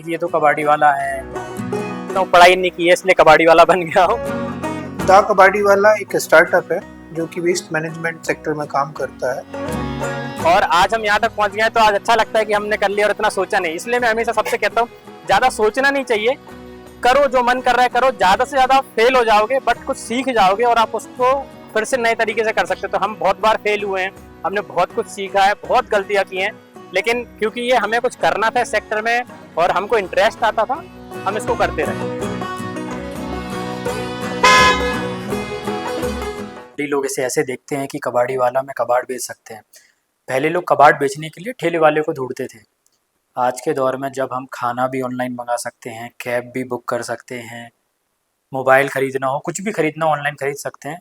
कि ये तो कबाड़ी वाला है, तो पढ़ाई नहीं की है इसलिए कबाड़ी वाला बन गया हूँ। द कबाड़ी वाला एक स्टार्टअप है जो कि वेस्ट मैनेजमेंट सेक्टर में काम करता है। और आज हम यहाँ तक पहुँच गए तो आज अच्छा लगता है कि हमने कर लिया और इतना सोचा नहीं। इसलिए मैं हमेशा सबसे कहता हूँ ज़्यादा सोचना नहीं चाहिए, करो जो मन कर रहा है करो। ज़्यादा से ज़्यादा फेल हो जाओगे बट कुछ सीख जाओगे और आप उसको फिर से नए तरीके से कर सकते हो। तो हम बहुत बार फेल हुए हैं, हमने बहुत कुछ सीखा है, बहुत गलतियाँ की हैं, लेकिन क्योंकि ये हमें कुछ करना था इस सेक्टर में और हमको इंटरेस्ट आता था, हम इसको करते रहे। लोग इसे ऐसे देखते हैं कि कबाड़ी वाला में कबाड़ बेच सकते हैं। पहले लोग कबाड़ बेचने के लिए ठेले वाले को ढूंढते थे। आज के दौर में जब हम खाना भी ऑनलाइन मंगा सकते हैं, कैब भी बुक कर सकते हैं, मोबाइल ख़रीदना हो, कुछ भी ख़रीदना ऑनलाइन ख़रीद सकते हैं,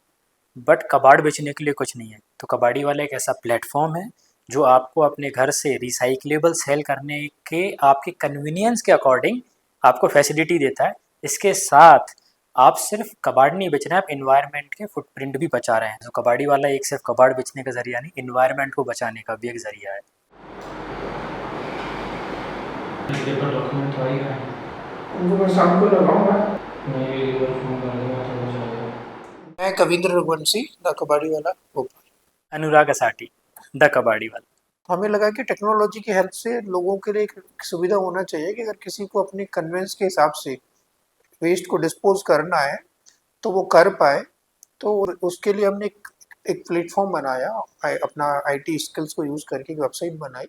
बट कबाड़ बेचने के लिए कुछ नहीं है। तो कबाड़ी वाला एक ऐसा प्लेटफॉर्म है जो आपको अपने घर से रिसाइक्लेबल सेल करने के आपके कन्वीनियंस के अकॉर्डिंग आपको फैसिलिटी देता है। इसके साथ आप सिर्फ कबाड़ नहीं बेच रहे हैं, आप इन्वायरमेंट के फुटप्रिंट भी बचा रहे हैं। तो कबाड़ी वाला एक सिर्फ कबाड़ बेचने का ज़रिया नहीं, इन्वायरमेंट को बचाने का भी एक ज़रिया है। डॉक्यूमेंट तो आई है, उनको मैं शाम को लगाऊंगा। मैं कविंद्र रघुवंशी, द कबाड़ी वाला, भोपाल। अनुराग असाटी, द कबाड़ी वाला। हमें लगा कि टेक्नोलॉजी की हेल्प से लोगों के लिए एक सुविधा होना चाहिए कि अगर किसी को अपने कन्वेंस के हिसाब से वेस्ट को डिस्पोज करना है तो वो कर पाए। तो उसके लिए हमने एक प्लेटफॉर्म बनाया, अपना आईटी स्किल्स को यूज़ करके एक वेबसाइट बनाई।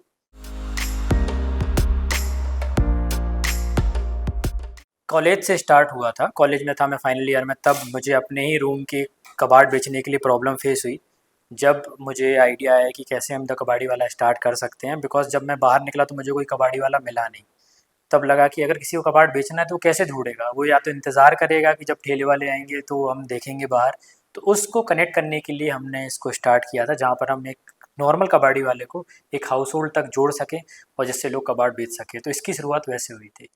कॉलेज से स्टार्ट हुआ था, कॉलेज में था मैं फाइनल ईयर में, तब मुझे अपने ही रूम के कबाड़ बेचने के लिए प्रॉब्लम फेस हुई। जब मुझे आइडिया आया कि कैसे हम द कबाड़ी वाला स्टार्ट कर सकते हैं, बिकॉज़ जब मैं बाहर निकला तो मुझे कोई कबाड़ी वाला मिला नहीं। तब लगा कि अगर किसी को कबाड़ बेचना है तो वो कैसे ढूँढेगा? वो या तो इंतज़ार करेगा कि जब ठेले वाले आएँगे तो हम देखेंगे बाहर। तो उसको कनेक्ट करने के लिए हमने इसको स्टार्ट किया था, जहाँ पर हम एक नॉर्मल कबाड़ी वाले को एक हाउस होल्ड तक जोड़ सकें और जिससे लोग कबाड़ बेच सकें। तो इसकी शुरुआत वैसे हुई थी।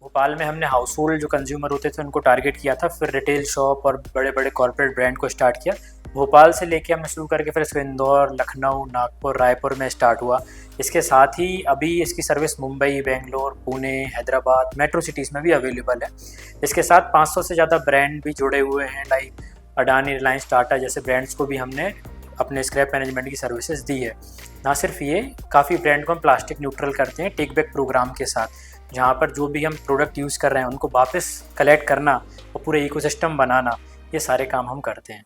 भोपाल में हमने हाउस होल्ड जो कंज्यूमर होते थे उनको टारगेट किया था, फिर रिटेल शॉप और बड़े बड़े कॉर्पोरेट ब्रांड को स्टार्ट किया। भोपाल से लेके हमने शुरू करके फिर इसको इंदौर, लखनऊ, नागपुर, रायपुर में स्टार्ट हुआ। इसके साथ ही अभी इसकी service Mumbai, Bangalore, Pune, Hyderabad, metro cities में भी अवेलेबल है। इसके साथ 500 से ज़्यादा ब्रांड भी जुड़े हुए हैं, लाइक अडानी, रिलायंस, टाटा जैसे ब्रांड्स को भी हमने अपने स्क्रैप मैनेजमेंट की सर्विसेज दी है। ना सिर्फ ये, काफ़ी ब्रांड को हम प्लास्टिक न्यूट्रल करते हैं टेक बैक प्रोग्राम के साथ, जहाँ पर जो भी हम प्रोडक्ट यूज़ कर रहे हैं उनको वापस कलेक्ट करना और पूरे इकोसिस्टम बनाना, ये सारे काम हम करते हैं।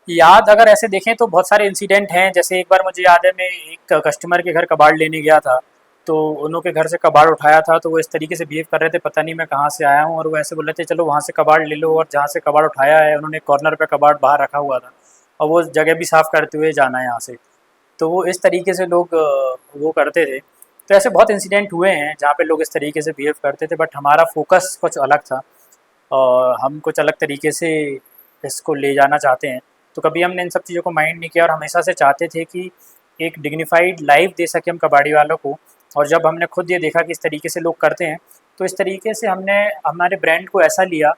याद अगर ऐसे देखें तो बहुत सारे इंसिडेंट हैं। जैसे एक बार मुझे याद है, मैं एक कस्टमर के घर कबाड़ लेने गया था, तो उन्होंने घर से कबाड़ उठाया था, तो वो इस तरीके से बिहेव कर रहे थे, पता नहीं मैं कहाँ से आया हूँ, और वो ऐसे बोल रहे थे चलो वहाँ से कबाड़ ले लो, और जहाँ से कबाड़ उठाया है उन्होंने कॉर्नर पे कबाड़ बाहर रखा हुआ था और वो जगह भी साफ़ करते हुए जाना है यहाँ से। तो वो इस तरीके से लोग वो करते थे। तो ऐसे बहुत इंसिडेंट हुए हैं जहाँ पे लोग इस तरीके से बिहेव करते थे, बट हमारा फोकस कुछ अलग था और हम कुछ अलग तरीके से इसको ले जाना चाहते हैं। तो कभी हमने इन सब चीज़ों को माइंड नहीं किया और हमेशा से चाहते थे कि एक डिग्निफाइड लाइफ दे सकें हम कबाड़ी वालों को। और जब हमने खुद ये देखा कि इस तरीके से लोग करते हैं, तो इस तरीके से हमने हमारे ब्रांड को ऐसा लिया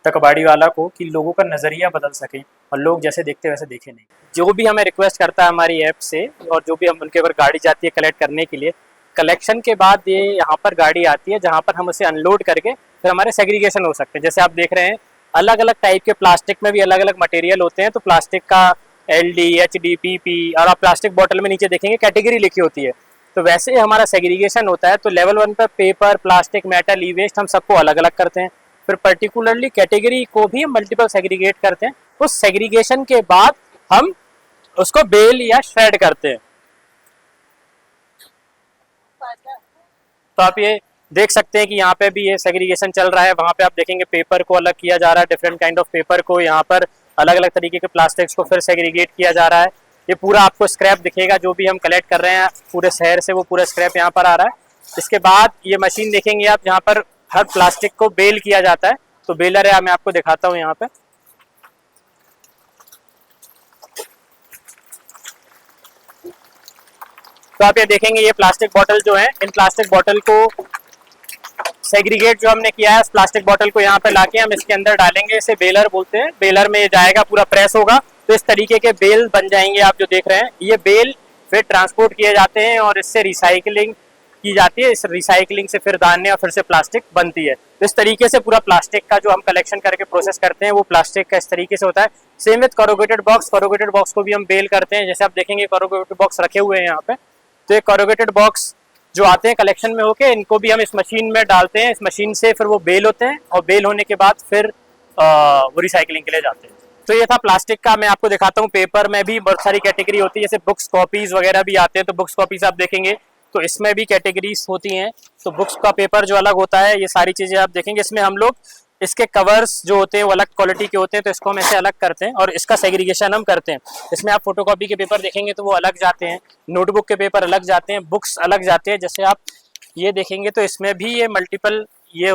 द कबाड़ी वाला को कि लोगों का नज़रिया बदल सके और लोग जैसे देखते वैसे देखें नहीं। जो भी हमें रिक्वेस्ट करता है हमारी ऐप से, और जो भी हम उनके ऊपर गाड़ी जाती है कलेक्ट करने के लिए, कलेक्शन के बाद ये यहाँ पर गाड़ी आती है जहाँ पर हम उसे अनलोड करके फिर हमारे सेग्रीगेशन हो सकते हैं। जैसे आप देख रहे हैं अलग अलग टाइप के प्लास्टिक में भी अलग अलग मटेरियल होते हैं। तो प्लास्टिक का LD, HD, PP, और आप प्लास्टिक बॉटल में नीचे देखेंगे कैटेगरी लिखी होती है। तो वैसे ही हमारा सेग्रीगेशन होता है। तो लेवल 1 पर पेपर, प्लास्टिक, मेटल, ई वेस्ट हम सबको अलग अलग करते हैं। फिर पर्टिकुलरली कैटेगरी को भी हम मल्टीपल सेग्रीगेट करते हैं। उस सेग्रीगेशन के बाद हम उसको बेल या श्रेड करते हैं। तो आप ये देख सकते हैं कि यहाँ पे भी ये सेग्रीगेशन चल रहा है। वहाँ पे आप देखेंगे पेपर को अलग किया जा रहा है, डिफरेंट काइंड ऑफ पेपर को, यहाँ पर अलग अलग तरीके के प्लास्टिक्स को फिर सेग्रीगेट किया जा रहा है। ये पूरा आपको स्क्रैप दिखेगा जो भी हम कलेक्ट कर रहे हैं पूरे शहर से, वो पूरा स्क्रैप यहाँ पर आ रहा है। इसके बाद ये मशीन देखेंगे आप जहाँ पर हर प्लास्टिक को बेल किया जाता है। तो बेलर है, मैं आपको दिखाता हूँ यहाँ पे। तो आप ये देखेंगे ये प्लास्टिक बॉटल जो है, इन प्लास्टिक बॉटल को सेग्रीगेट जो हमने किया है, उस प्लास्टिक बॉटल को यहाँ पे लाके हम इसके अंदर डालेंगे, इसे बेलर बोलते हैं। बेलर में ये जाएगा, पूरा प्रेस होगा, तो इस तरीके के बेल बन जाएंगे। आप जो देख रहे हैं ये बेल फिर ट्रांसपोर्ट किए जाते हैं और इससे रिसाइकलिंग की जाती है। इस रिसाइकलिंग से फिर दाने और फिर से प्लास्टिक बनती है। तो इस तरीके से पूरा प्लास्टिक का जो हम कलेक्शन करके प्रोसेस करते हैं वो प्लास्टिक का इस तरीके से होता है। Same with corrugated box, corrugated box को भी हम बेल करते हैं। जैसे आप देखेंगे कॉरुगेटेड बॉक्स रखे हुए हैं यहाँ पे, तो ये कॉरुगेटेड बॉक्स जो आते हैं कलेक्शन में होके, इनको भी हम इस मशीन में डालते हैं। इस मशीन से फिर वो बेल होते हैं और बेल होने के बाद फिर वो रिसाइकलिंग के लिए जाते हैं। तो ये था प्लास्टिक का। मैं आपको दिखाता हूँ पेपर में भी बहुत सारी कैटेगरी होती है, जैसे बुक्स कॉपीज वगैरह भी आते हैं। तो बुक्स कॉपीज आप देखेंगे तो इसमें भी कैटेगरीज होती हैं। तो बुक्स का पेपर जो अलग होता है, ये सारी चीज़ें आप देखेंगे। इसमें हम लोग इसके कवर्स जो होते हैं वो अलग क्वालिटी के होते हैं, तो इसको हम ऐसे अलग करते हैं और इसका सेग्रीगेशन हम करते हैं। इसमें आप फोटोकॉपी के पेपर देखेंगे तो वो अलग जाते हैं, नोटबुक के पेपर अलग जाते हैं, बुक्स अलग जाते हैं। जैसे आप ये देखेंगे तो इसमें भी ये मल्टीपल ये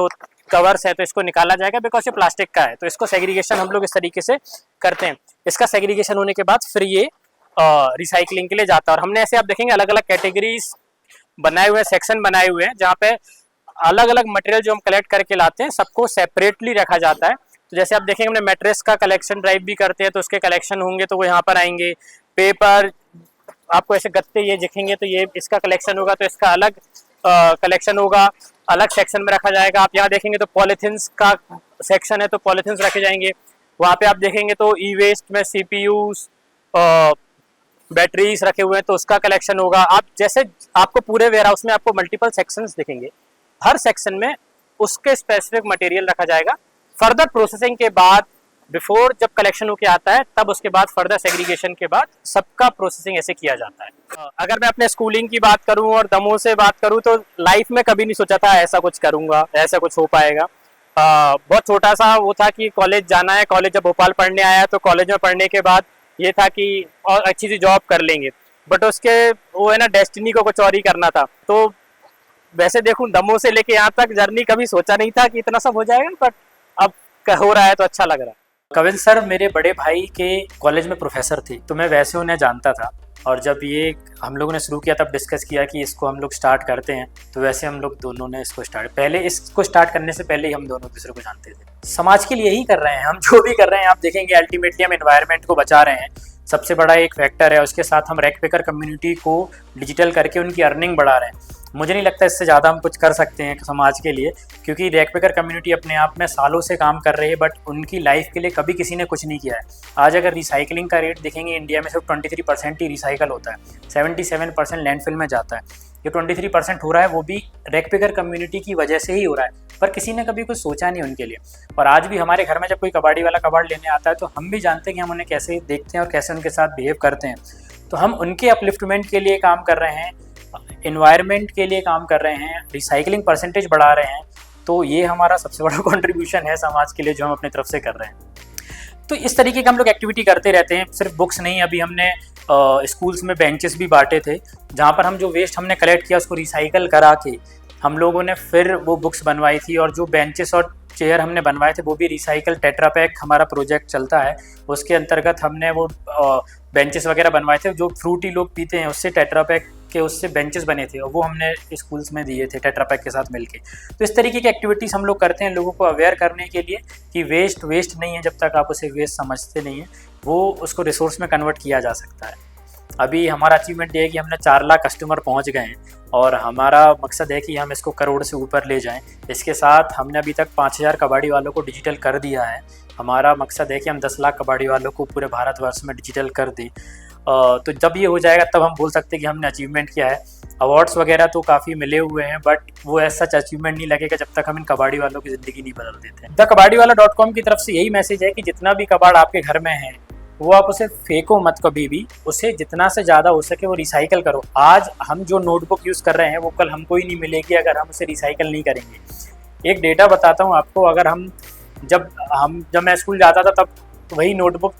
कवर्स है, तो इसको निकाला जाएगा बिकॉज ये प्लास्टिक का है। तो इसको सेग्रीगेशन हम लोग इस तरीके से करते हैं। इसका सेग्रीगेशन होने के बाद फिर ये रिसाइकलिंग के लिए जाता है। और हमने ऐसे आप देखेंगे अलग अलग कैटेगरीज बनाए हुए हैं, सेक्शन बनाए हुए हैं, जहाँ पे अलग अलग मटेरियल जो हम कलेक्ट करके लाते हैं सबको सेपरेटली रखा जाता है। तो जैसे आप देखेंगे हमने मैट्रेस का कलेक्शन ड्राइव भी करते हैं, तो उसके कलेक्शन होंगे तो वो यहाँ पर आएंगे। पेपर आपको ऐसे गत्ते ये दिखेंगे तो ये इसका कलेक्शन होगा, तो इसका अलग कलेक्शन होगा, अलग सेक्शन में रखा जाएगा। आप यहाँ देखेंगे तो पॉलीथिन्स का सेक्शन है, तो पॉलीथिन्स रखे जाएंगे। वहाँ पे आप देखेंगे तो ई वेस्ट में CPUs बैटरीज रखे हुए हैं, तो उसका कलेक्शन होगा। आप जैसे आपको पूरे वेयर हाउस में आपको मल्टीपल सेक्शंस दिखेंगे, हर सेक्शन में उसके स्पेसिफिक मटेरियल रखा जाएगा। फर्दर प्रोसेसिंग के बाद बिफोर जब कलेक्शन होके आता है तब उसके बाद फर्दर सेग्रीगेशन के बाद सबका प्रोसेसिंग ऐसे किया जाता है। अगर मैं अपने स्कूलिंग की बात करूं और दमोह से बात करूं तो लाइफ में कभी नहीं सोचा था ऐसा कुछ करूंगा, ऐसा कुछ हो पाएगा। बहुत छोटा सा वो था कि कॉलेज जाना है। कॉलेज जब भोपाल पढ़ने आया तो कॉलेज में पढ़ने के बाद ये था कि और अच्छी सी जॉब कर लेंगे, बट उसके वो है ना डेस्टिनी को कुछ और ही करना था। तो वैसे देखूं दमोह से लेके यहाँ तक जर्नी कभी सोचा नहीं था कि इतना सब हो जाएगा, बट अब हो रहा है तो अच्छा लग रहा है। कविन सर मेरे बड़े भाई के कॉलेज में प्रोफेसर थे, तो मैं वैसे उन्हें जानता था। और जब ये हम लोगों ने शुरू किया तब डिस्कस किया कि इसको हम लोग स्टार्ट करते हैं, तो वैसे हम लोग दोनों ने इसको स्टार्ट करने से पहले ही हम दोनों दूसरे को जानते थे। समाज के लिए ही कर रहे हैं हम, जो भी कर रहे हैं आप देखेंगे अल्टीमेटली हम एनवायरनमेंट को बचा रहे हैं, सबसे बड़ा एक फैक्टर है। उसके साथ हम रैकपिकर कम्युनिटी को डिजिटल करके उनकी अर्निंग बढ़ा रहे हैं। मुझे नहीं लगता इससे ज़्यादा हम कुछ कर सकते हैं समाज के लिए, क्योंकि रैकपिकर कम्युनिटी अपने आप में सालों से काम कर रही है, बट उनकी लाइफ के लिए कभी किसी ने कुछ नहीं किया है। आज अगर रिसाइकलिंग का रेट देखेंगे इंडिया में सिर्फ 23% ही रिसाइकल होता है, 77% लैंडफिल में जाता है। ये 23% हो रहा है वो भी रैकपिकर कम्युनिटी की वजह से ही हो रहा है, पर किसी ने कभी कुछ सोचा नहीं उनके लिए। और आज भी हमारे घर में जब कोई कबाड़ी वाला कबाड़ लेने आता है तो हम भी जानते हैं कि हम उन्हें कैसे देखते हैं और कैसे उनके साथ बिहेव करते हैं। तो हम उनके अपलिफ्टमेंट के लिए काम कर रहे हैं, एनवायरनमेंट के लिए काम कर रहे हैं, रिसाइकलिंग परसेंटेज बढ़ा रहे हैं। तो ये हमारा सबसे बड़ा कंट्रीब्यूशन है समाज के लिए जो हम अपनी तरफ से कर रहे हैं। तो इस तरीके का हम लोग एक्टिविटी करते रहते हैं, सिर्फ बुक्स नहीं। अभी हमने स्कूल्स में बेंचेस भी बांटे थे, जहाँ पर हम जो वेस्ट हमने कलेक्ट किया उसको रिसाइकल करा के हम लोगों ने फिर वो बुक्स बनवाई थी। और जो बेंचेस और चेयर हमने बनवाए थे वो भी रिसाइकल टेट्रा पैक हमारा प्रोजेक्ट चलता है, उसके अंतर्गत हमने वो बेंचेस वगैरह बनवाए थे। जो फ्रूटी लोग पीते हैं उससे टेट्रा पैक के उससे बेंचेस बने थे और वो हमने स्कूल्स में दिए थे टेट्रा पैक के साथ मिलके। तो इस तरीके की एक्टिविटीज़ हम लोग करते हैं लोगों को अवेयर करने के लिए कि वेस्ट नहीं है, जब तक आप उसे वेस्ट समझते नहीं हैं वो उसको रिसोर्स में कन्वर्ट किया जा सकता है। अभी हमारा अचीवमेंट ये है कि हमने 4 लाख कस्टमर पहुंच गए हैं और हमारा मकसद है कि हम इसको करोड़ से ऊपर ले जाएं। इसके साथ हमने अभी तक 5000 कबाड़ी वालों को डिजिटल कर दिया है। हमारा मकसद है कि हम 10 लाख कबाड़ी वालों को पूरे भारतवर्ष में डिजिटल कर दें। तो जब ये हो जाएगा तब हम बोल सकते हैं कि हमने अचीवमेंट किया है। अवार्ड्स वगैरह तो काफ़ी मिले हुए हैं, बट वो ऐसा अचीवमेंट नहीं लगेगा जब तक हम इन कबाड़ी वालों की ज़िंदगी नहीं बदल देते। thekabadiwala.com की तरफ से यही मैसेज है कि जितना भी कबाड़ आपके घर में है वो आप उसे फेंको मत कभी भी, उसे जितना से ज़्यादा हो सके वो रिसाइकल करो। आज हम जो नोटबुक यूज़ कर रहे हैं वो कल हमको ही नहीं मिलेगी अगर हम उसे रिसाइकल नहीं करेंगे। एक डेटा बताता हूँ आपको, अगर जब मैं स्कूल जाता था तब वही नोटबुक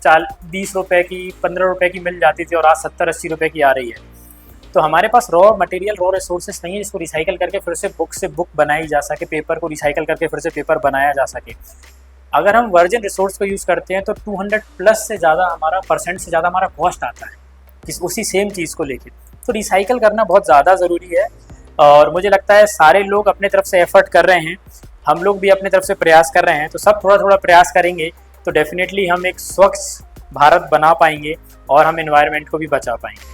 20 रुपये की 15 रुपये की मिल जाती थी और आज 70-80 रुपये की आ रही है। तो हमारे पास रॉ मटेरियल, रॉ रिसोर्सेस नहीं है जिसको रिसाइकल करके फिर से बुक बनाई जा सके, पेपर को रिसाइकल करके फिर से पेपर बनाया जा सके। अगर हम वर्जिन रिसोर्स को यूज़ करते हैं तो 200 प्लस से ज़्यादा हमारा % से ज़्यादा हमारा कॉस्ट आता है उसी सेम चीज़ को लेके। तो रिसाइकल करना बहुत ज़्यादा ज़रूरी है और मुझे लगता है सारे लोग अपने तरफ से एफर्ट कर रहे हैं, हम लोग भी अपने तरफ से प्रयास कर रहे हैं, तो सब थोड़ा थोड़ा प्रयास करेंगे तो डेफिनेटली हम एक स्वच्छ भारत बना पाएंगे और हम एनवायरनमेंट को भी बचा पाएंगे।